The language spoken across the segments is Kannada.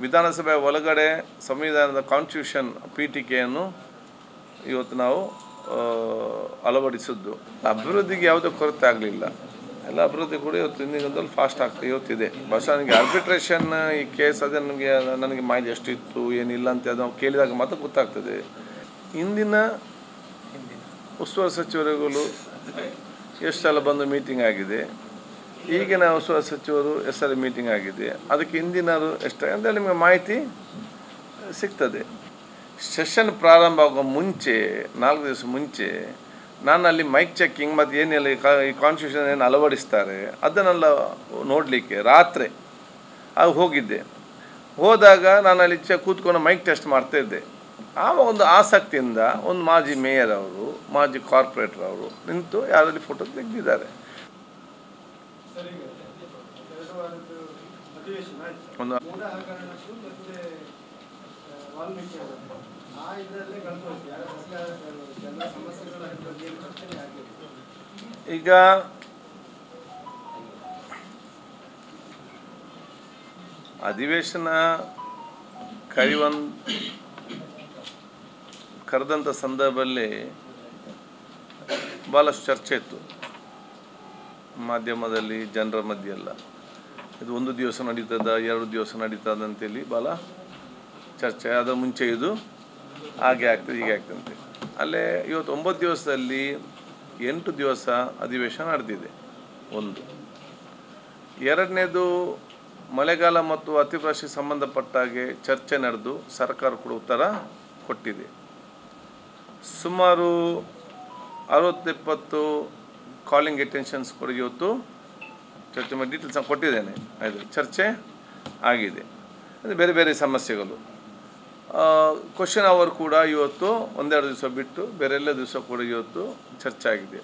ವಿಧಾನಸಭೆ ಒಳಗಡೆ ಸಂವಿಧಾನದ ಕಾನ್ಸ್ಟಿಟ್ಯೂಷನ್ ಪೀಠಿಕೆಯನ್ನು ಇವತ್ತು ನಾವು ಅಳವಡಿಸಿದ್ದು. ಅಭಿವೃದ್ಧಿಗೆ ಯಾವುದೇ ಕೊರತೆ ಆಗಲಿಲ್ಲ, ಎಲ್ಲ ಅಭಿವೃದ್ಧಿ ಕೂಡ ಇವತ್ತು ಇಂದಿನಿಂದಲೂ ಫಾಸ್ಟ್ ಆಗ್ತದೆ ಇವತ್ತಿದೆ. ಬಹುಶಃ ನನಗೆ ಆರ್ಬಿಟ್ರೇಷನ್ ಈ ಕೇಸ್ ಅದೇ ನನಗೆ ಮಾಹಿತಿ ಎಷ್ಟು ಇತ್ತು ಏನಿಲ್ಲ ಅಂತ ಅದು ಕೇಳಿದಾಗ ಮಾತ್ರ ಗೊತ್ತಾಗ್ತದೆ. ಇಂದಿನ ಉಸ್ತುವಾರಿ ಸಚಿವರುಗಳು ಎಷ್ಟು ಸಲ ಬಂದು ಮೀಟಿಂಗ್ ಆಗಿದೆ, ಈಗಿನ ಉಸ್ತುವಾರಿ ಸಚಿವರು ಎಷ್ಟು ಸಲ ಮೀಟಿಂಗ್ ಆಗಿದೆ, ಅದಕ್ಕೆ ಹಿಂದಿನರು ಎಷ್ಟು ಅಂತ ನಿಮಗೆ ಮಾಹಿತಿ ಸಿಗ್ತದೆ. ಸೆಷನ್ ಪ್ರಾರಂಭ ಆಗೋ ಮುಂಚೆ 4 ದಿವಸ ಮುಂಚೆ ನಾನು ಅಲ್ಲಿ ಮೈಕ್ ಚೆಕ್ಕಿಂಗ್ ಮತ್ತು ಏನೆಲ್ಲ ಈ ಕಾನ್ಸ್ಟಿಟ್ಯೂಷನ್ ಏನು ಅಳವಡಿಸ್ತಾರೆ ಅದನ್ನೆಲ್ಲ ನೋಡಲಿಕ್ಕೆ ರಾತ್ರಿ ಆಗ ಹೋಗಿದ್ದೆ. ಹೋದಾಗ ನಾನು ಅಲ್ಲಿ ಕೂತ್ಕೊಂಡು ಮೈಕ್ ಟೆಸ್ಟ್ ಮಾಡ್ತಾಯಿದ್ದೆ. ಆವಾಗ ಒಂದು ಆಸಕ್ತಿಯಿಂದ ಒಂದು ಮಾಜಿ ಮೇಯರ್ ಅವರು, ಮಾಜಿ ಕಾರ್ಪೊರೇಟರ್ ಅವರು ನಿಂತು ಯಾರಲ್ಲಿ ಫೋಟೋ ತೆಗೆದಿದ್ದಾರೆ. ಒಂದು ಈಗ ಅಧಿವೇಶನ ಕರೆದಂಥ ಸಂದರ್ಭದಲ್ಲಿ ಭಾಳಷ್ಟು ಚರ್ಚೆ ಇತ್ತು ಮಾಧ್ಯಮದಲ್ಲಿ, ಜನರ ಮಧ್ಯೆ ಎಲ್ಲ. ಇದು 1 ದಿವಸ ನಡೀತದ, 2 ದಿವಸ ನಡೀತದ ಅಂತೇಳಿ ಭಾಳ ಚರ್ಚೆ. ಅದರ ಮುಂಚೆ ಇದು ಹಾಗೆ ಆಗ್ತದೆ ಹೀಗೆ ಆಗ್ತಂತೆ. ಅಲ್ಲೇ ಇವತ್ತು 9 ದಿವಸದಲ್ಲಿ 8 ದಿವಸ ಅಧಿವೇಶನ ನಡೆದಿದೆ. 1 ಎರಡನೇದು ಮಳೆಗಾಲ ಮತ್ತು ಅತಿವೃಷ್ಟಿಗೆ ಸಂಬಂಧಪಟ್ಟಾಗೆ ಚರ್ಚೆ ನಡೆದು ಸರ್ಕಾರ ಕೂಡ ಉತ್ತರ ಕೊಟ್ಟಿದೆ. ಸುಮಾರು 60-70 ಕಾಲಿಂಗ್ ಅಟೆನ್ಷನ್ಸ್ ಕೂಡ ಇವತ್ತು ಚರ್ಚೆ ಮಾಡಿ ಡೀಟೇಲ್ಸ್ ಕೊಟ್ಟಿದ್ದೇನೆ. ಅದು ಚರ್ಚೆ ಆಗಿದೆ. ಅದು ಬೇರೆ ಬೇರೆ ಸಮಸ್ಯೆಗಳು. ಕ್ವಶನ್ ಅವರ್ ಕೂಡ ಇವತ್ತು 1-2 ದಿವಸ ಬಿಟ್ಟು ಬೇರೆ ಎಲ್ಲ ದಿವಸ ಕೂಡ ಇವತ್ತು ಚರ್ಚೆ ಆಗಿದೆ.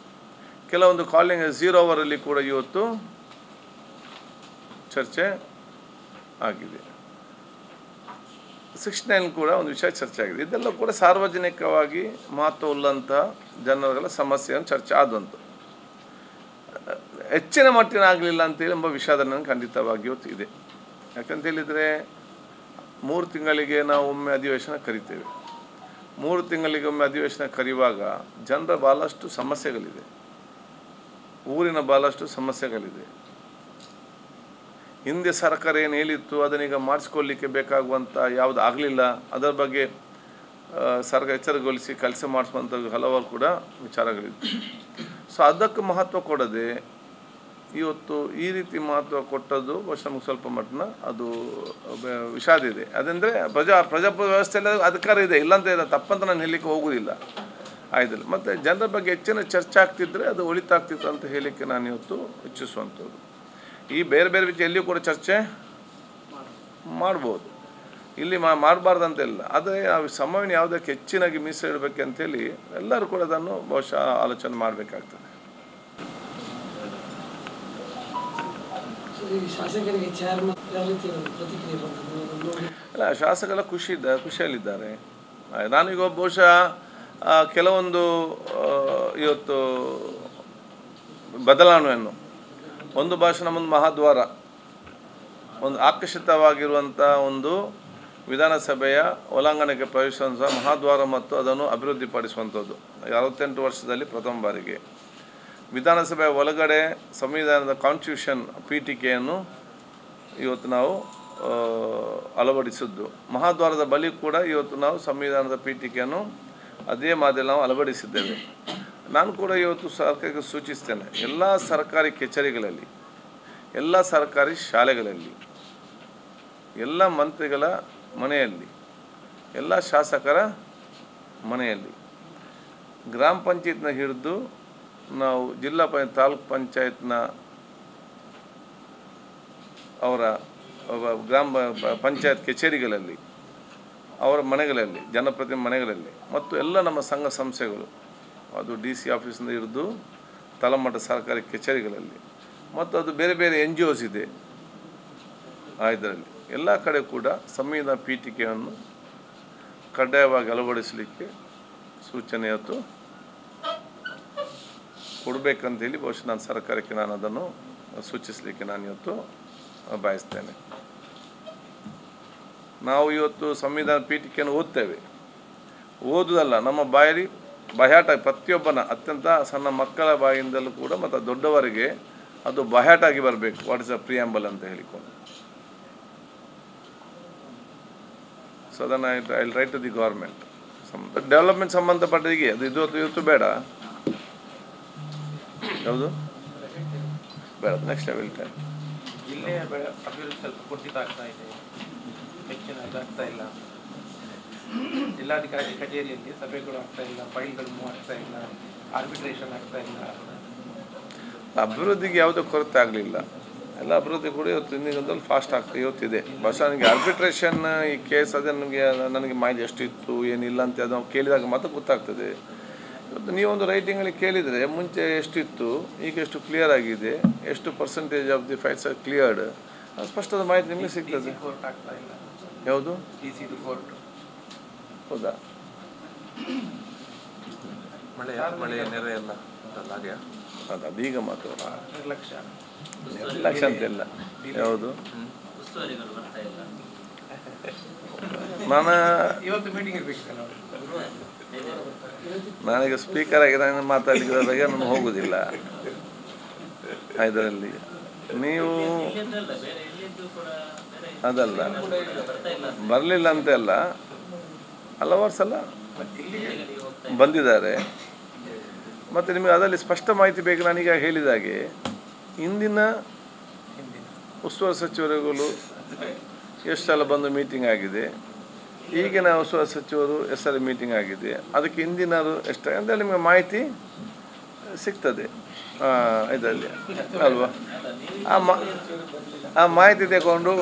ಕೆಲವೊಂದು ಕಾಲಿಂಗ್ 0 ಅವರಲ್ಲಿ ಕೂಡ ಇವತ್ತು ಚರ್ಚೆ ಆಗಿದೆ. 69 ಕೂಡ ಒಂದು ವಿಷಯ ಚರ್ಚೆ ಆಗಿದೆ. ಇದೆಲ್ಲ ಕೂಡ ಸಾರ್ವಜನಿಕವಾಗಿ ಮಹತ್ವವುಳ್ಳಂಥ ಜನಗಳ ಸಮಸ್ಯೆಯನ್ನು ಚರ್ಚೆ ಆದಂತು. ಹೆಚ್ಚಿನ ಮಟ್ಟಿನ ಆಗಲಿಲ್ಲ ಅಂತೇಳಿ ಎಂಬ ವಿಷಾದ ನನಗೆ ಖಂಡಿತವಾಗಿ ಇವತ್ತು ಇದೆ. ಯಾಕಂತ ಹೇಳಿದರೆ 3 ತಿಂಗಳಿಗೆ ನಾವು ಒಮ್ಮೆ ಅಧಿವೇಶನ ಕರಿತೇವೆ. 3 ತಿಂಗಳಿಗೆ ಒಮ್ಮೆ ಅಧಿವೇಶನ ಕರೆಯುವಾಗ ಜನರ ಭಾಳಷ್ಟು ಸಮಸ್ಯೆಗಳಿದೆ, ಊರಿನ ಭಾಳಷ್ಟು ಸಮಸ್ಯೆಗಳಿದೆ. ಹಿಂದೆ ಸರ್ಕಾರ ಏನು ಹೇಳಿತ್ತು ಅದನ್ನೀಗ ಮಾಡಿಸ್ಕೊಳ್ಳಿಕ್ಕೆ ಬೇಕಾಗುವಂಥ ಯಾವುದು ಆಗಲಿಲ್ಲ, ಅದರ ಬಗ್ಗೆ ಸರ್ಕಾರ ಎಚ್ಚರಗೊಳಿಸಿ ಕೆಲಸ ಮಾಡಿಸುವಂಥ ಹಲವಾರು ಕೂಡ ವಿಚಾರಗಳಿತ್ತು. ಸೊ ಅದಕ್ಕೆ ಮಹತ್ವ ಕೊಡದೆ ಇವತ್ತು ಈ ರೀತಿ ಮಹತ್ವ ಕೊಟ್ಟದ್ದು ಬಹುಶಃ ನಮಗೆ ಸ್ವಲ್ಪ ಮಟ್ಟಿನ ಅದು ವಿಷಾದ ಇದೆ. ಅದಂದರೆ ಪ್ರಜಾಪ್ರಭುತ್ವ ವ್ಯವಸ್ಥೆಯಲ್ಲಿ ಅಧಿಕಾರ ಇದೆ, ಇಲ್ಲಾಂತ ತಪ್ಪಂತ ನಾನು ಹೇಳಲಿಕ್ಕೆ ಹೋಗೋದಿಲ್ಲ ಆಯ್ತಲ್ಲ. ಮತ್ತು ಜನರ ಬಗ್ಗೆ ಹೆಚ್ಚಿನ ಚರ್ಚೆ ಆಗ್ತಿದ್ರೆ ಅದು ಒಳಿತಾಗ್ತಿತ್ತು ಅಂತ ಹೇಳಲಿಕ್ಕೆ ನಾನು ಇವತ್ತು ಇಚ್ಛಿಸುವಂಥದ್ದು. ಈ ಬೇರೆ ಬೇರೆ ವಿಷಯ ಎಲ್ಲಿಯೂ ಕೂಡ ಚರ್ಚೆ ಮಾಡ್ಬೋದು, ಇಲ್ಲಿ ಮಾಡಬಾರ್ದಂತೆಲ್ಲ. ಆದರೆ ಆ ಸಮಯವನ್ನು ಯಾವುದಕ್ಕೆ ಹೆಚ್ಚಿನಾಗಿ ಮೀಸಲಿಡಬೇಕಂತೇಳಿ ಎಲ್ಲರೂ ಕೂಡ ಅದನ್ನು ಬಹುಶಃ ಆಲೋಚನೆ ಮಾಡಬೇಕಾಗ್ತದೆ. ಅಲ್ಲ, ಶಾಸಕರೆಲ್ಲ ಖುಷಿಯಲ್ಲಿದ್ದಾರೆ. ನಾನೀಗ ಬಹುಶಃ ಕೆಲವೊಂದು ಇವತ್ತು ಬದಲಾವಣೆಯನ್ನು, ಒಂದು ಭಾಷೆ ನಮ್ಮೊಂದು ಮಹಾದ್ವಾರ, ಒಂದು ಆಕರ್ಷಿತವಾಗಿರುವಂಥ ಒಂದು ವಿಧಾನಸಭೆಯ ಒಳಾಂಗಣಕ್ಕೆ ಪ್ರವೇಶಿಸುವಂಥ ಮಹಾದ್ವಾರ ಮತ್ತು ಅದನ್ನು ಅಭಿವೃದ್ಧಿಪಡಿಸುವಂಥದ್ದು 68 ವರ್ಷದಲ್ಲಿ ಪ್ರಥಮ ಬಾರಿಗೆ ವಿಧಾನಸಭೆಯ ಒಳಗಡೆ ಸಂವಿಧಾನದ ಕಾನ್ಸ್ಟಿಟ್ಯೂಷನ್ ಪೀಠಿಕೆಯನ್ನು ಇವತ್ತು ನಾವು ಅಳವಡಿಸಿದ್ದು. ಮಹಾದ್ವಾರದ ಬಳಿ ಕೂಡ ಇವತ್ತು ನಾವು ಸಂವಿಧಾನದ ಪೀಠಿಕೆಯನ್ನು ಅದೇ ಮಾದರಿ ನಾವು ಅಳವಡಿಸಿದ್ದೇವೆ. ನಾನು ಕೂಡ ಇವತ್ತು ಸರ್ಕಾರಕ್ಕೆ ಸೂಚಿಸ್ತೇನೆ, ಎಲ್ಲ ಸರ್ಕಾರಿ ಕಚೇರಿಗಳಲ್ಲಿ, ಎಲ್ಲ ಸರ್ಕಾರಿ ಶಾಲೆಗಳಲ್ಲಿ, ಎಲ್ಲ ಮಂತ್ರಿಗಳ ಮನೆಯಲ್ಲಿ, ಎಲ್ಲ ಶಾಸಕರ ಮನೆಯಲ್ಲಿ, ಗ್ರಾಮ ಪಂಚಾಯತ್ನ ಹಿಡಿದು ನಾವು ಜಿಲ್ಲಾ ತಾಲೂಕು ಪಂಚಾಯತ್ನ ಅವರ ಗ್ರಾಮ ಪಂಚಾಯತ್ ಕಚೇರಿಗಳಲ್ಲಿ, ಅವರ ಮನೆಗಳಲ್ಲಿ, ಜನಪ್ರತಿನಿಧಿ ಮನೆಗಳಲ್ಲಿ, ಮತ್ತು ಎಲ್ಲ ನಮ್ಮ ಸಂಘ ಸಂಸ್ಥೆಗಳು, ಅದು DC ಆಫೀಸಿಂದ ಹಿಡಿದು ತಳಮಟ್ಟ ಸರ್ಕಾರಿ ಕಚೇರಿಗಳಲ್ಲಿ, ಮತ್ತು ಅದು ಬೇರೆ ಬೇರೆ NGOs ಇದೆ ಇದರಲ್ಲಿ, ಎಲ್ಲ ಕಡೆ ಕೂಡ ಸಂವಿಧಾನ ಪೀಠಿಕೆಯನ್ನು ಕಡ್ಡಾಯವಾಗಿ ಅಳವಡಿಸಲಿಕ್ಕೆ ಸೂಚನೆ ಇವತ್ತು ಕೊಡಬೇಕಂತೇಳಿ ಬಹುಶಃ ನಾನು ಸರ್ಕಾರಕ್ಕೆ ನಾನು ಅದನ್ನು ಸೂಚಿಸಲಿಕ್ಕೆ ನಾನು ಇವತ್ತು ಬಯಸ್ತೇನೆ. ನಾವು ಇವತ್ತು ಸಂವಿಧಾನ ಪೀಠಿಕೆಯನ್ನು ಓದ್ತೇವೆ, ಓದುವುದಲ್ಲ ನಮ್ಮ ಬಾಯಲ್ಲಿ ಬಯಾಟ ಪ್ರತಿಯೊಬ್ಬನ ಅತ್ಯಂತ ಸಣ್ಣ ಮಕ್ಕಳ ಬಾಯಿಂದಲೂ ಕೂಡ ಮತ್ತು ದೊಡ್ಡವರಿಗೆ ಅದು ಬಯಾಟಾಗಿ ಬರಬೇಕು. ವಾಟ್ ಇಸ್ ಅ ಪ್ರಿಯಾಂಬಲ್ ಅಂತ ಹೇಳಿಕೊಂಡು. ಸೊ ಅದನ್ನು I will write to the government. Development ಸಂಬಂಧಪಟ್ಟಿಗೆ ಅದು ಇವತ್ತು ಬೇಡ, ಯಾವುದು ಬೇಡ, ನೆಕ್ಸ್ಟ್ ಐ ವಿಲ್ ಟೆಲ್. ಜಿಲ್ಲೆಯ ಅಭಿವೃದ್ಧಿ ಸ್ವಲ್ಪ ಕುಂಠಿತ ಆಗ್ತಾ ಇದೆ, ಹೆಚ್ಚಿನ ಇದಾಗ್ತಾ ಇಲ್ಲ. ಜಿಲ್ಲಾಧಿಕಾರಿ ಕಚೇರಿಯಲ್ಲಿ ಸಭೆಗಳು ಆಗ್ತಾ ಇಲ್ಲ, ಫೈಲ್ಗಳು ಮೂವ್ ಆಗ್ತಾ ಇಲ್ಲ, ಆರ್ಬಿಟ್ರೇಷನ್ ಆಗ್ತಾ ಇಲ್ಲ. ಅಭಿವೃದ್ಧಿಗೆ ಯಾವುದೇ ಕೊರತೆ ಆಗಲಿಲ್ಲ, ಎಲ್ಲ ಅಭಿವೃದ್ಧಿ ಕೂಡ ಇವತ್ತು ಇಂದಿಗೊಂದಲ್ಲಿ ಫಾಸ್ಟ್ ಆಗ್ತದೆ. ಇವತ್ತಿದೆ ಬಹುಶಃ ನನಗೆ ಆರ್ಬಿಟ್ರೇಷನ್ ಈ ಕೇಸ್ ಅದೇ ನನಗೆ ಮಾಹಿತಿ ಎಷ್ಟು ಇತ್ತು ಏನಿಲ್ಲ ಅಂತ ಅದು ಕೇಳಿದಾಗ ಮಾತ್ರ ಗೊತ್ತಾಗ್ತದೆ. ಇವತ್ತು ನೀವೊಂದು ರೈಟಿಂಗಲ್ಲಿ ಕೇಳಿದರೆ ಮುಂಚೆ ಎಷ್ಟಿತ್ತು, ಈಗ ಎಷ್ಟು ಕ್ಲಿಯರ್ ಆಗಿದೆ, ಎಷ್ಟು percentage of the files are cleared, ಸ್ಪಷ್ಟವಾದ ಮಾಹಿತಿ ನಿಮಗೆ ಸಿಗ್ತದೆ. ಯಾವುದು ಹೌದಾ? ಮಳೆ ನೆರೆ ಎಲ್ಲ ಅದೀಗ ಮಾತ್ರ ನಿರ್ಲಕ್ಷ್ಯ ಅಂತೆಲ್ಲ. ಯಾವುದು ನಾನೀಗ ಸ್ಪೀಕರ್ ಆಗಿ ನಾನು ಮಾತಾಡಲಿಕ್ಕೆ ನಾನು ಹೋಗುದಿಲ್ಲ ಇದರಲ್ಲಿ. ನೀವು ಅದಲ್ಲ ಬರಲಿಲ್ಲ ಅಂತೆಲ್ಲ, ಹಲವಾರು ಸಲ ಬಂದಿದ್ದಾರೆ. ಮತ್ತು ನಿಮಗೆ ಅದರಲ್ಲಿ ಸ್ಪಷ್ಟ ಮಾಹಿತಿ ಬೇಕು. ನಾನೀಗ ಹೇಳಿದಾಗೆ ಇಂದಿನ ಉಸ್ತುವಾರಿ ಸಚಿವರುಗಳು ಎಷ್ಟು ಸಲ ಬಂದು ಮೀಟಿಂಗ್ ಆಗಿದೆ, ಈಗಿನ ಉಸ್ತುವಾರಿ ಸಚಿವರು ಎಷ್ಟು ಸಲ ಮೀಟಿಂಗ್ ಆಗಿದೆ, ಅದಕ್ಕೆ ಹಿಂದಿನದು ಎಷ್ಟು ಅಂತ ನಿಮಗೆ ಮಾಹಿತಿ ಸಿಗ್ತದೆ ಇದರಲ್ಲಿ ಅಲ್ವಾ? ಆ ಮಾಹಿತಿ ತಗೊಂಡು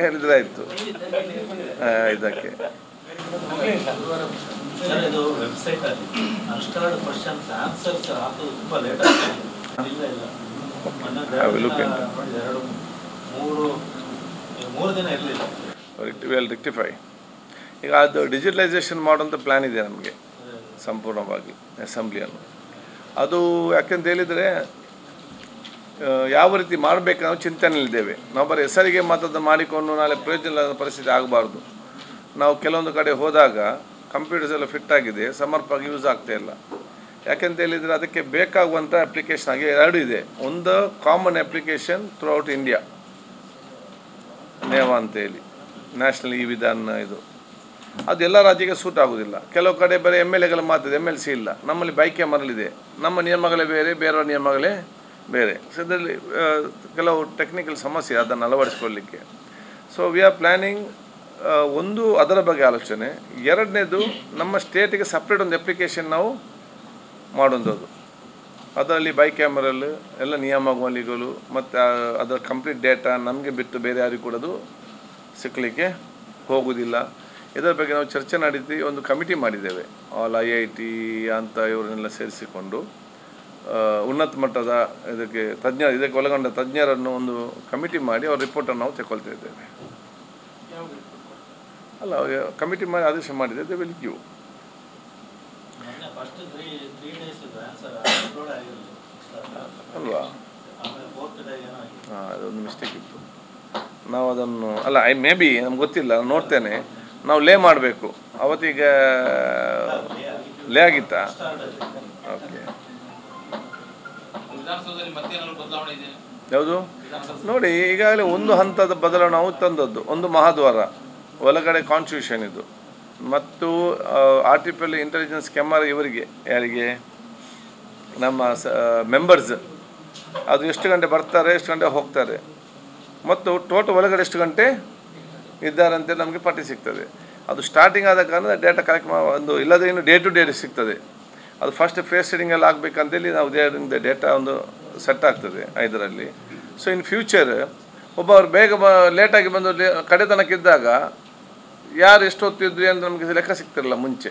ಹೇಳಿದ್ರಾಯ್ತು ಇದಕ್ಕೆ. ರೆಕ್ಟಿಫೈ. ಈಗ ಅದು ಡಿಜಿಟಲೈಸೇಷನ್ ಮಾಡುವಂಥ ಪ್ಲ್ಯಾನ್ ಇದೆ ನಮಗೆ ಸಂಪೂರ್ಣವಾಗಿ ಅಸೆಂಬ್ಲಿಯನ್ನು. ಅದು ಯಾಕೆಂತ ಹೇಳಿದರೆ ಯಾವ ರೀತಿ ಮಾಡಬೇಕು ನಾವು ಚಿಂತನೆಯಲ್ಲಿದ್ದೇವೆ. ನಾವು ಬರೀ ಹೆಸರಿಗೆ ಮಾತ್ರ ಮಾಡಿಕೊಂಡು ನಾಳೆ ಪ್ರಯೋಜನ ಇಲ್ಲದ ಪರಿಸ್ಥಿತಿ ಆಗಬಾರ್ದು. ನಾವು ಕೆಲವೊಂದು ಕಡೆ ಹೋದಾಗ ಕಂಪ್ಯೂಟರ್ಸ್ ಎಲ್ಲ ಫಿಟ್ ಆಗಿದೆ, ಸಮರ್ಪಕವಾಗಿ ಯೂಸ್ ಆಗ್ತಾ ಇಲ್ಲ. ಯಾಕೆಂತ ಹೇಳಿದರೆ ಅದಕ್ಕೆ ಬೇಕಾಗುವಂಥ ಅಪ್ಲಿಕೇಶನ್ ಆಗಿ ಎರಡು ಇದೆ. ಒಂದು common application throughout India, ನೇವ ಅಂತೇಳಿ ನ್ಯಾಷನಲ್ ಈ ವಿಧಾನ, ಇದು ಅದು ಎಲ್ಲ ರಾಜ್ಯಕ್ಕೆ ಸೂಟ್ ಆಗೋದಿಲ್ಲ. ಕೆಲವು ಕಡೆ ಬರೀ MLAಗಳ ಮಾತಿದೆ, MLC ಇಲ್ಲ. ನಮ್ಮಲ್ಲಿ ಬೈಕೆ ಮರಳಿದೆ, ನಮ್ಮ ನಿಯಮಗಳೇ ಬೇರೆ, ಬೇರೆಯವ್ರ ನಿಯಮಗಳೇ ಬೇರೆ. ಸೊ ಇದರಲ್ಲಿ ಕೆಲವು ಟೆಕ್ನಿಕಲ್ ಸಮಸ್ಯೆ ಅದನ್ನು ಅಳವಡಿಸ್ಕೊಳ್ಳಿಕ್ಕೆ. ಸೊ ವಿ ಆರ್ ಪ್ಲ್ಯಾನಿಂಗ್ ಒಂದು ಅದರ ಬಗ್ಗೆ ಆಲೋಚನೆ. ಎರಡನೇದು ನಮ್ಮ ಸ್ಟೇಟಿಗೆ ಸಪ್ರೇಟ್ ಒಂದು ಅಪ್ಲಿಕೇಶನ್ ನಾವು ಮಾಡುವಂಥದ್ದು. ಅದರಲ್ಲಿ ಬೈ ಕ್ಯಾಮರಲ್ಲಿ ಎಲ್ಲ ನಿಯಮಾವಳಿಗಳು ಮತ್ತು ಅದರ ಕಂಪ್ಲೀಟ್ ಡೇಟಾ ನಮಗೆ ಬಿಟ್ಟು ಬೇರೆ ಯಾರಿಗೂ ಕೂಡ ಅದು ಸಿಕ್ಕಲಿಕ್ಕೆ ಹೋಗುವುದಿಲ್ಲ. ಇದರ ಬಗ್ಗೆ ನಾವು ಚರ್ಚೆ ನಡೆಸಿ ಒಂದು ಕಮಿಟಿ ಮಾಡಿದ್ದೇವೆ. ಆಲ್ IIT ಅಂತ ಇವರನ್ನೆಲ್ಲ ಸೇರಿಸಿಕೊಂಡು ಉನ್ನತ ಮಟ್ಟದ ಇದಕ್ಕೆ ಒಳಗೊಂಡ ತಜ್ಞರನ್ನು ಒಂದು ಕಮಿಟಿ ಮಾಡಿ ಅವ್ರ ರಿಪೋರ್ಟನ್ನು ನಾವು ತಗೊಳ್ತಾ ಇದ್ದೇವೆ. ಅಲ್ಲ, ಕಮಿಟಿ ಮಾಡಿ ಆದೇಶ ಮಾಡಿದೆ, ವಿಲ್ ಗಿವ್. ಅಲ್ವಾ? ಅದೊಂದು ಮಿಸ್ಟೇಕ್ ಇತ್ತು. ನಾವು ಅದನ್ನು ಅಲ್ಲ ಮೇ ಬಿ ನಮ್ಗೆ ಗೊತ್ತಿಲ್ಲ, ನೋಡ್ತೇನೆ. ನಾವು ಲೇ ಮಾಡಬೇಕು. ಅವತ್ತೀಗ ಲೇ ಆಗಿತ್ತಾ? ಓಕೆ. ಯಾವುದು ನೋಡಿ, ಈಗಾಗಲೇ ಒಂದು ಹಂತದ ಬದಲಾವಣೆ ನಾವು ತಂದದ್ದು. ಒಂದು ಮಹಾದ್ವಾರ ಒಳಗಡೆ ಕಾನ್ಸ್ಟಿಟ್ಯೂಷನ್ ಇದು, ಮತ್ತು ಆರ್ಟಿಫಿಷಿಯಲ್ ಇಂಟೆಲಿಜೆನ್ಸ್ ಕ್ಯಾಮರಾ ಇವರಿಗೆ, ಯಾರಿಗೆ, ನಮ್ಮ ಮೆಂಬರ್ಸ್, ಅದು ಎಷ್ಟು ಗಂಟೆ ಬರ್ತಾರೆ, ಎಷ್ಟು ಗಂಟೆ ಹೋಗ್ತಾರೆ, ಮತ್ತು ಟೋಟಲ್ ಒಳಗಡೆ ಎಷ್ಟು ಗಂಟೆ ಇದ್ದಾರೆ ಅಂತೇಳಿ ನಮಗೆ ಪಟ್ಟಿ ಸಿಗ್ತದೆ. ಅದು ಸ್ಟಾರ್ಟಿಂಗ್ ಆದ ಕಾರಣ ಡೇಟಾ ಕಲೆಕ್ಟ್ ಒಂದು ಇಲ್ಲದೇ ಇನ್ನು ಡೇ ಟು ಡೇ ಸಿಗ್ತದೆ. ಅದು ಫಸ್ಟ್ ಫೇಸ್ ಸೆಟ್ಟಿಂಗಲ್ಲಿ ಆಗಬೇಕಂತೇಳಿ ನಾವು ಡೇಟಾ ಒಂದು ಸೆಟ್ ಆಗ್ತದೆ ಇದರಲ್ಲಿ. ಸೊ ಇನ್ ಫ್ಯೂಚರ್ ಒಬ್ಬರು ಬೇಗ ಲೇಟಾಗಿ ಬಂದು ಕಡೆತನಕ್ಕಿದ್ದಾಗ ಯಾರು ಎಷ್ಟು ಹೊತ್ತಿದ್ವಿ ಅಂತ ನಮಗೆ ಲೆಕ್ಕ ಸಿಗ್ತಿರಲಿಲ್ಲ. ಮುಂಚೆ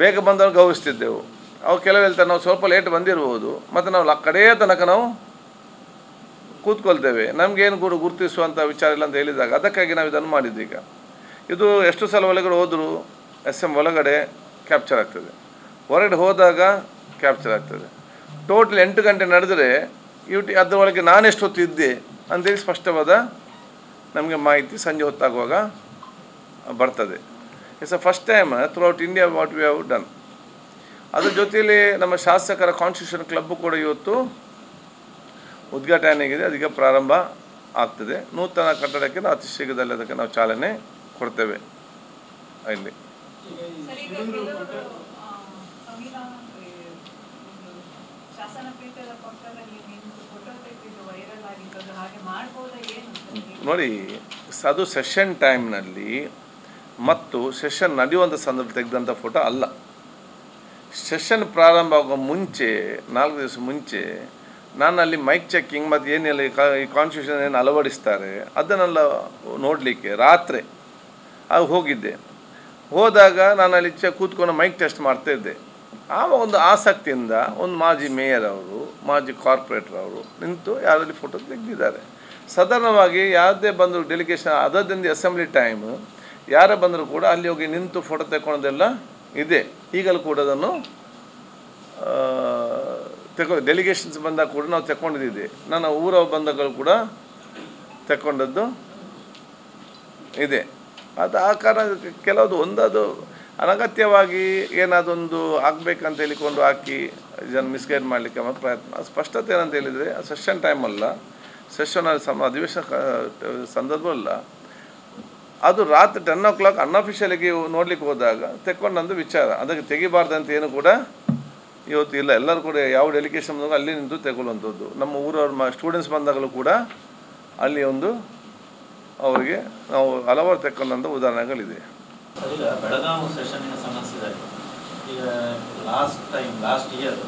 ಬೇಗ ಬಂದವರು ಗೌರವಿಸ್ತಿದ್ದೆವು. ಅವು ಕೆಲವು ಹೇಳ್ತಾರೆ ನಾವು ಸ್ವಲ್ಪ ಲೇಟ್ ಬಂದಿರ್ಬೋದು, ಮತ್ತು ನಾವು ಕಡೆಯ ತನಕ ನಾವು ಕೂತ್ಕೊಳ್ತೇವೆ, ನಮಗೇನು ಕೂಡ ಗುರುತಿಸುವಂಥ ವಿಚಾರ ಇಲ್ಲ ಅಂತ ಹೇಳಿದಾಗ ಅದಕ್ಕಾಗಿ ನಾವು ಇದನ್ನು ಮಾಡಿದ್ದು. ಈಗ ಇದು ಎಷ್ಟು ಸಲ ಒಳಗಡೆ ಹೋದರೂ SM ಒಳಗಡೆ ಕ್ಯಾಪ್ಚರ್ ಆಗ್ತದೆ, ಹೊರಗಡೆ ಹೋದಾಗ ಕ್ಯಾಪ್ಚರ್ ಆಗ್ತದೆ. ಟೋಟಲ್ 8 ಗಂಟೆ ನಡೆದರೆ ಅದರೊಳಗೆ ನಾನೆಷ್ಟು ಹೊತ್ತು ಇದ್ದೆ ಅಂತೇಳಿ ಸ್ಪಷ್ಟವಾದ ನಮಗೆ ಮಾಹಿತಿ ಸಂಜೆ ಹೊತ್ತಾಗುವಾಗ ಬರ್ತದೆ. It's a first time throughout India what we have done. ಅದ್ರ ಜೊತೆಯಲ್ಲಿ ನಮ್ಮ ಶಾಸಕರ ಕಾನ್ಸ್ಟಿಟ್ಯೂಷನ್ ಕ್ಲಬ್ಬು ಕೂಡ ಇವತ್ತು ಉದ್ಘಾಟನೆಯಾಗಿದೆ, ಅದಕ್ಕೆ ಪ್ರಾರಂಭ ಆಗ್ತದೆ. ನೂತನ ಕಟ್ಟಡಕ್ಕೆ ನಾವು ಅತಿ ಶೀಘ್ರದಲ್ಲಿ ಅದಕ್ಕೆ ನಾವು ಚಾಲನೆ ಕೊಡ್ತೇವೆ. ಇಲ್ಲಿ ನೋಡಿ, ಅದು ಸೆಷನ್ ಟೈಮ್ನಲ್ಲಿ ಮತ್ತು ಸೆಷನ್ ನಡೆಯುವಂಥ ಸಂದರ್ಭ ತೆಗೆದಂಥ ಫೋಟೋ ಅಲ್ಲ. ಸೆಷನ್ ಪ್ರಾರಂಭ ಆಗೋ ಮುಂಚೆ 4 ದಿವಸ ಮುಂಚೆ ನಾನು ಅಲ್ಲಿ ಮೈಕ್ ಚೆಕ್ಕಿಂಗ್ ಮತ್ತು ಏನೆಲ್ಲ ಈ ಕಾನ್ಸ್ಟಿಟ್ಯೂಷನ್ ಏನು ಅಳವಡಿಸ್ತಾರೆ ಅದನ್ನೆಲ್ಲ ನೋಡಲಿಕ್ಕೆ ರಾತ್ರಿ ಹೋಗಿದ್ದೆ. ಹೋದಾಗ ನಾನು ಅಲ್ಲಿ ಕೂತ್ಕೊಂಡು ಮೈಕ್ ಟೆಸ್ಟ್ ಮಾಡ್ತಾಯಿದ್ದೆ. ಆವಾಗ ಒಂದು ಆಸಕ್ತಿಯಿಂದ ಒಂದು ಮಾಜಿ ಮೇಯರ್ ಅವರು, ಮಾಜಿ ಕಾರ್ಪೊರೇಟರ್ ಅವರು ನಿಂತು ಯಾರಲ್ಲಿ ಫೋಟೋ ತೆಗೆದಿದ್ದಾರೆ. ಸಾಧಾರಣವಾಗಿ ಯಾವುದೇ ಬಂದರು ಡೆಲಿಗೇಷನ್ ಅದರಿಂದ ಅಸೆಂಬ್ಲಿ ಟೈಮು ಯಾರೇ ಬಂದರೂ ಕೂಡ ಅಲ್ಲಿ ಹೋಗಿ ನಿಂತು ಫೋಟೋ ತೆಕ್ಕೊಳ್ಳೋದೆಲ್ಲ ಇದೆ. ಈಗಲೂ ಕೂಡ ಅದನ್ನು ಡೆಲಿಗೇಷನ್ಸ್ ಬಂದಾಗ ಕೂಡ ನಾವು ತೆಕ್ಕೊಂಡಿದ್ದೆ. ನನ್ನ ಊರ ಬಂದಾಗಲೂ ಕೂಡ ತೆಕ್ಕೊಂಡದ್ದು ಇದೆ. ಅದು ಆ ಕಾರಣ ಕೆಲವುದು ಒಂದದು ಅನಗತ್ಯವಾಗಿ ಏನಾದೊಂದು ಆಗಬೇಕಂತ ಹೇಳಿಕೊಂಡು ಹಾಕಿ ಜನ ಮಿಸ್ಗೈಡ್ ಮಾಡಲಿಕ್ಕೆ ಪ್ರಯತ್ನ. ಸ್ಪಷ್ಟತೆ ಏನಂತ ಹೇಳಿದರೆ ಸೆಷನ್ ಟೈಮಲ್ಲ, ಸೆಷನ್ ಅಧಿವೇಶನ ಸಂದರ್ಭ ಅಲ್ಲ. ಅದು ರಾತ್ರಿ 10 o'clock ಅನ್ಅಫಿಷಿಯಲಿಗೆ ನೋಡ್ಲಿಕ್ಕೆ ಹೋದಾಗ ತೆಕ್ಕೊಂಡಂದು ವಿಚಾರ. ಅದಕ್ಕೆ ತೆಗಿಬಾರ್ದಂತ ಏನು ಕೂಡ ಇವತ್ತು ಇಲ್ಲ. ಎಲ್ಲರೂ ಕೂಡ ಯಾವ ಡೆಲಿಗೇಷನ್ ಬಂದಾಗ ಅಲ್ಲಿ ನಿಂತು ತೆಗೊಳ್ಳುವಂಥದ್ದು. ನಮ್ಮ ಊರವ್ರ ಸ್ಟೂಡೆಂಟ್ಸ್ ಬಂದಾಗಲೂ ಕೂಡ ಅಲ್ಲಿ ಒಂದು ಅವರಿಗೆ ನಾವು ಹಲವಾರು ತೆಕ್ಕೊಂಡಂಥ ಉದಾಹರಣೆಗಳಿದೆ. ಈಗ ಬೆಳಗಾವಿ ಸೆಷನ್ನಿನ ಸಮಸ್ಯೆ ಈಗ last year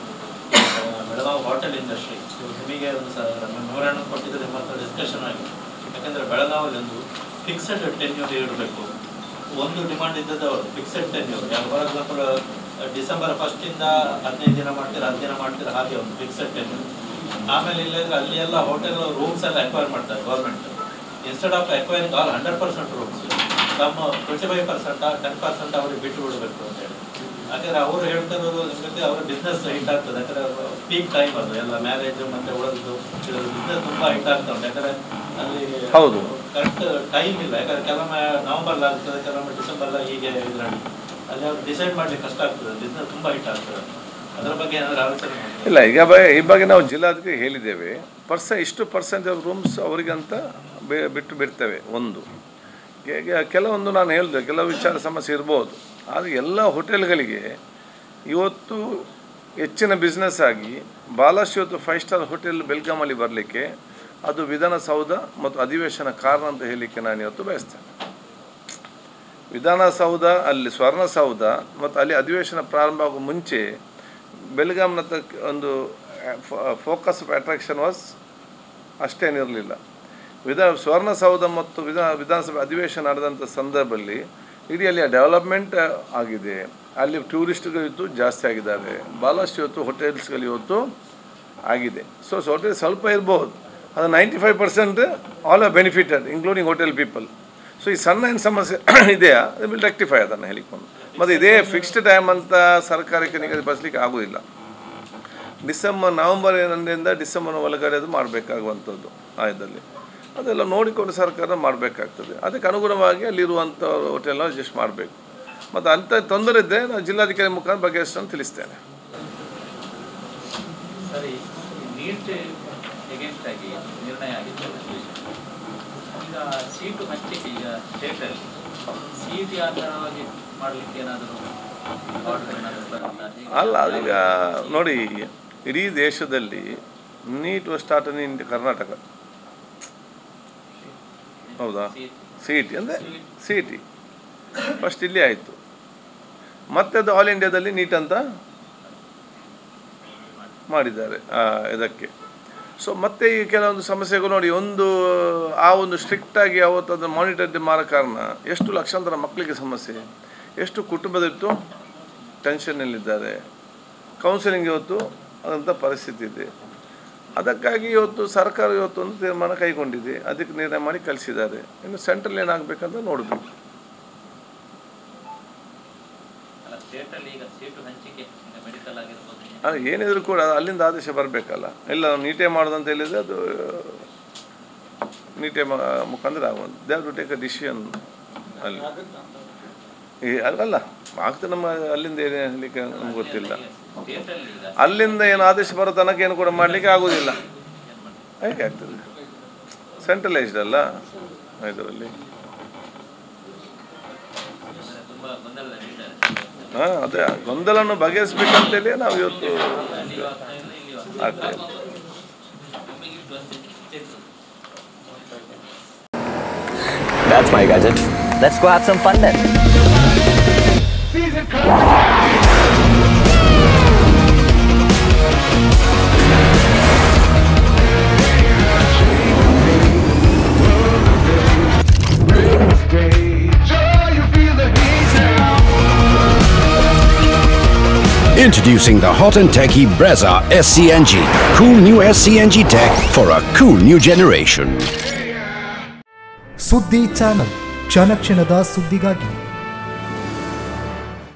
Belagavi hotel industry ನಿಮಗೆ ಒಂದು ಮೆಮೊರಾಂಡಮ್ ಕೊಟ್ಟಿದ್ದು ನಿಮ್ಮ ಹತ್ರ ಡಿಸ್ಕಷನ್ ಆಗಿದೆ. ಯಾಕಂದರೆ ಬೆಳಗಾವಿಯಲ್ಲಿ ಒಂದು ಫಿಕ್ಸೆಡ್ ಟೆನ್ಯೂರ್ ಇರಬೇಕು. ಒಂದು ಡಿಮಾಂಡ್ ಇದ್ದದ್ದು ಅವರು fixed tenure. For example December 1st 15 ದಿನ ಮಾಡ್ತೀರಾ, 10 ದಿನ ಮಾಡ್ತೀರಾ, ಹಾಗೆ ಒಂದು ಫಿಕ್ಸೆಡ್ ಟೆನ್ಯೂರ್. ಆಮೇಲೆ ಇಲ್ಲದ್ರೆ ಅಲ್ಲಿ ಎಲ್ಲ ಹೋಟೆಲ್ ರೂಮ್ಸ್ ಎಲ್ಲ ಅಕ್ವೈರ್ ಮಾಡ್ತಾರೆ government. Instead of acquiring all 100% rooms ನಮ್ಮ 25% 10% ಅವ್ರಿಗೆ ಬಿಟ್ಟು ಬಿಡಬೇಕು ಅಂತ ಹೇಳಿ. ಯಾಕಂದರೆ ಅವರು ಹೇಳ್ತಿರೋದು ನಿಮಗೆ ಅವರ ಬಿಸ್ನೆಸ್ ಹಿಟ್ ಆಗ್ತದೆ. ಯಾಕಂದರೆ ಪೀಕ್ ಟೈಮ್ ಅದು ಎಲ್ಲ ಮ್ಯಾರೇಜ್ ಮತ್ತು ಉಳಿದು ಬಿಸ್ನೆಸ್ ತುಂಬ ಹಿಟ್ ಆಗ್ತಾ ಉಂಟು. ಯಾಕಂದರೆ ಅಲ್ಲಿ ಹೌದು ಕರೆಕ್ಟ್ ಟೈಮ್ ಇಲ್ಲ. ಯಾಕಂದರೆ ಕೆಲವೊಮ್ಮೆ ನವಂಬರ್ಲ್ ಆಗ್ತದೆ, ಕೆಲವೊಮ್ಮೆ ಡಿಸೆಂಬರ್ಲ ಹೀಗೆ ಇದರಲ್ಲಿ ಅಲ್ಲಿ ಅವ್ರು ಡಿಸೈಡ್ ಮಾಡಲಿಕ್ಕೆ ಕಷ್ಟ ಆಗ್ತದೆ. ಬಿಸ್ನೆಸ್ ತುಂಬ ಹಿಟ್ ಆಗ್ತದೆ. ಅದರ ಬಗ್ಗೆ ಏನಾದರೂ ಆಲೋಚನೆ ಇಲ್ಲ. ಈಗ ಈ ಬಗ್ಗೆ ನಾವು ಜಿಲ್ಲಾಧಿಕಾರಿ ಹೇಳಿದ್ದೇವೆ. ಇಷ್ಟು ಪರ್ಸೆಂಟೇಜ್ ರೂಮ್ಸ್ ಅವರಿಗಂತ ಬಿಟ್ಟು ಬಿಡ್ತೇವೆ. ಒಂದು ಕೆಲವೊಂದು ನಾನು ಹೇಳಿದೆ ಕೆಲವು ವಿಚಾರ ಸಮಸ್ಯೆ ಇರ್ಬೋದು. ಆದರೆ ಎಲ್ಲ ಹೋಟೆಲ್ಗಳಿಗೆ ಇವತ್ತು ಹೆಚ್ಚಿನ ಬಿಸ್ನೆಸ್ ಆಗಿ ಭಾಳಷ್ಟು ಇವತ್ತು 5 ಸ್ಟಾರ್ ಹೋಟೆಲ್ ಬೆಲ್ಗಾಮಲ್ಲಿ ಬರಲಿಕ್ಕೆ ಅದು ವಿಧಾನಸೌಧ ಮತ್ತು ಅಧಿವೇಶನ ಕಾರಣ ಅಂತ ಹೇಳಲಿಕ್ಕೆ ನಾನು ಇವತ್ತು ಬಯಸ್ತೇನೆ. ವಿಧಾನಸೌಧ ಅಲ್ಲಿ ಸ್ವರ್ಣಸೌಧ ಮತ್ತು ಅಲ್ಲಿ ಅಧಿವೇಶನ ಪ್ರಾರಂಭ ಆಗೋ ಮುಂಚೆ ಬೆಲ್ಗಾಮ್ನ ಒಂದು ಫೋಕಸ್ ಆಫ್ ಅಟ್ರಾಕ್ಷನ್ ವಾಸ್ ಅಷ್ಟೇನಿರಲಿಲ್ಲ. ಸ್ವರ್ಣಸೌಧ ಮತ್ತು ವಿಧಾನಸಭೆ ಅಧಿವೇಶನ ನಡೆದಂಥ ಸಂದರ್ಭದಲ್ಲಿ ಇಡೀ ಅಲ್ಲಿ ಡೆವಲಪ್ಮೆಂಟ್ ಆಗಿದೆ. ಅಲ್ಲಿ ಟೂರಿಸ್ಟ್ಗಳು ಇವತ್ತು ಜಾಸ್ತಿ ಆಗಿದ್ದಾರೆ. ಭಾಳಷ್ಟು ಇವತ್ತು ಹೋಟೆಲ್ಸ್ಗಳು ಇವತ್ತು ಆಗಿದೆ. ಹೋಟೆಲ್ ಸ್ವಲ್ಪ ಇರ್ಬೋದು, ಅದು 95% all are benefited including hotel people. ಈ ಸಣ್ಣ ಏನು ಸಮಸ್ಯೆ ಇದೆಯಾ ಅದು ವಿಲ್ ರೆಕ್ಟಿಫೈ ಅದನ್ನು ಹೇಳಿಕೊಂಡು. ಮತ್ತು ಇದೇ ಫಿಕ್ಸ್ಡ್ ಟೈಮ್ ಅಂತ ಸರ್ಕಾರಕ್ಕೆ ನಿಗದಿಪಡಿಸಲಿಕ್ಕೆ ಆಗೋದಿಲ್ಲ. ನವಂಬರ್ 1ರಿಂದ ಡಿಸೆಂಬರ್ ಒಳಗಡೆ ಅದು ಮಾಡಬೇಕಾಗುವಂಥದ್ದು ಆಯದಲ್ಲಿ ಅದೆಲ್ಲ ನೋಡಿಕೊಂಡು ಸರ್ಕಾರ ಮಾಡಬೇಕಾಗ್ತದೆ. ಅದಕ್ಕೆ ಅನುಗುಣವಾಗಿ ಅಲ್ಲಿರುವಂಥ ಹೋಟೆಲ್ನ ಅಡ್ಜಸ್ಟ್ ಮಾಡಬೇಕು. ಮತ್ತು ಅಂಥ ತೊಂದರೆ ಇದ್ದರೆ ನಾನು ಜಿಲ್ಲಾಧಿಕಾರಿ ಮುಖಾಂತರ ಬಗೆಹರಿಸಲು ತಿಳಿಸ್ತೇನೆ. ಸರಿ, ನೀಟ್ ಎಗೇನ್ಸ್ಟ್ ಆಗಿ ನಿರ್ಣಯ ಆಗಿತ್ತು. ಈಗ ಸೀಟು ಹಂಚಿಕೆ ಈಗ ಸ್ಟೇಟಲ್ಲಿ ಸೀಟ್ ಆಧಾರವಾಗಿ ಮಾಡಲಿಕ್ಕೆ ಏನಾದರೂ ಅಲ್ಲ. ಅದೀಗ ನೋಡಿ, ಇಡೀ ದೇಶದಲ್ಲಿ ನೀಟ್ ಸ್ಟಾರ್ಟ್ ಇನ್ ಕರ್ನಾಟಕ, ಹೌದಾ? CET ಅಂದರೆ CET ಫಸ್ಟ್ ಇಲ್ಲಿ ಆಯಿತು. ಮತ್ತೆ ಅದು ಆಲ್ ಇಂಡಿಯಾದಲ್ಲಿ ನೀಟ್ ಅಂತ ಮಾಡಿದ್ದಾರೆ ಇದಕ್ಕೆ. ಮತ್ತೆ ಈ ಕೆಲವೊಂದು ಸಮಸ್ಯೆಗಳು ನೋಡಿ, ಒಂದು ಸ್ಟ್ರಿಕ್ಟಾಗಿ ಅವತ್ತು ಅದನ್ನು ಮಾನಿಟರ್ ಮಾಡೋ ಕಾರಣ ಎಷ್ಟು ಲಕ್ಷಾಂತರ ಮಕ್ಕಳಿಗೆ ಸಮಸ್ಯೆ, ಎಷ್ಟು ಕುಟುಂಬದಿತ್ತು ಟೆನ್ಷನ್ನಲ್ಲಿದ್ದಾರೆ. ಕೌನ್ಸಿಲಿಂಗ್ ಇವತ್ತು ಅದಂಥ ಪರಿಸ್ಥಿತಿ ಇದೆ. ಅದಕ್ಕಾಗಿ ಇವತ್ತು ಸರ್ಕಾರ ಇವತ್ತು ಒಂದು ತೀರ್ಮಾನ ಕೈಗೊಂಡಿದೆ, ಅದಕ್ಕೆ ನಿರ್ಣಯ ಮಾಡಿ ಕಳಿಸಿದ್ದಾರೆ. ಇನ್ನು ಸೆಂಟ್ರಲ್ ಏನಾಗಬೇಕಂತ ನೋಡಬೇಕು. ಏನಿದ್ರು ಕೂಡ ಅಲ್ಲಿಂದ ಆದೇಶ ಬರಬೇಕಲ್ಲ. ಇಲ್ಲ ನಾವು ನೀಟೇ ಮಾಡೋದಂತ ಹೇಳಿದರೆ ಅದು ನೀಟೆ ಮುಖಾಂತರ ಆಗುವಂಥ they have to take a decision ಅಲ್ಲಿ ಅಲ್ಲ ಆಗ್ತದೆ. ನಮ್ಮ ಅಲ್ಲಿಂದ ಏನು ಹೇಳಲಿಕ್ಕೆ ನಮ್ಗೆ ಗೊತ್ತಿಲ್ಲ. ಅಲ್ಲಿಂದ ಏನು ಆದೇಶ ಬರೋ ತನಕ ಏನು ಕೂಡ ಮಾಡಲಿಕ್ಕೆ ಆಗೋದಿಲ್ಲ. ಹೇಗೆ ಆಗ್ತದೆ? ಸೆಂಟ್ರಲೈಸ್ಡ್ ಅಲ್ಲ ಇದರಲ್ಲಿ. ಹಾಂ, ಅದೇ ಗೊಂದಲನ್ನು ಬಗೆಹರಿಸ್ಬೇಕಂತೇಳಿ ನಾವು ಇವತ್ತು ಆಗ್ತೇವೆ. That's my gadget. Let's go have some fun then. Introducing the hot and techy Brezza SCNG. Cool new SCNG tech for a cool new generation. ಸುದ್ದಿ ಚಾನಲ್ ಕ್ಷಣ ಕ್ಷಣದ ಸುದ್ದಿಗಾಗಿ